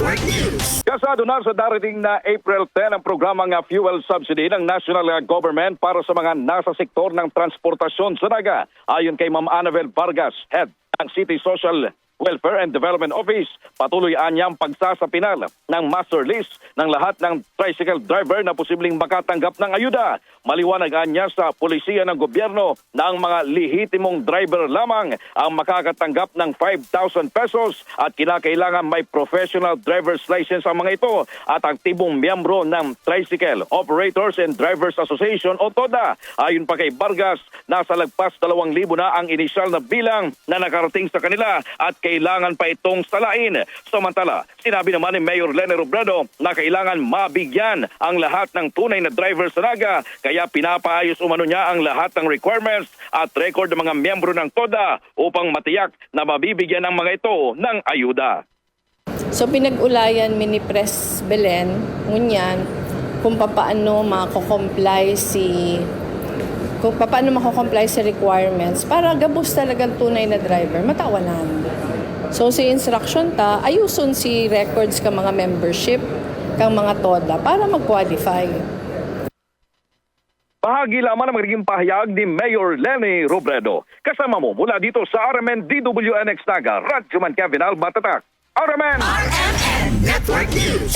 Network News. Kasado na sa darating na April 10 ang programang fuel subsidy ng national government para sa mga nasa sektor ng transportasyon sa Naga. Ayon kay Ma'am Annabel Vargas, head ng City Social Welfare and Development Office, patuloy anyang pagsasapinal ng master list ng lahat ng tricycle driver na posibleng makatanggap ng ayuda. Maliwanag anya sa pulisiya ng gobyerno na ang mga lehitimong driver lamang ang makakatanggap ng 5,000 pesos at kinakailangan may professional driver's license ang mga ito at aktibong miyembro ng Tricycle Operators and Drivers Association o TODA. Ayon pa kay Vargas, nasa lagpas 2,000 na ang inisyal na bilang na nakarating sa kanila at kailangan pa itong salain. Samantala, sinabi naman ni Mayor Leni Robredo na kailangan mabigyan ang lahat ng tunay na driver sa Naga, kaya pinapaayos umano niya ang lahat ng requirements at record ng mga miyembro ng TODA upang matiyak na mabibigyan ng mga ito ng ayuda. So pinag-ulayan ni Pres Belen, ngunyan, kung paano mako-comply sa requirements para gabos talagang tunay na driver, matawanan. So si instruction ta, ayuson si records ka mga membership, kang mga TODA para mag-qualify. Bahagi lamang ang magiging pahayag ni Mayor Leni Robredo. Kasama mo mula dito sa RMN DWNX Naga, Radyo Man Kevin Alba Tatak. RMN! RMN Network News.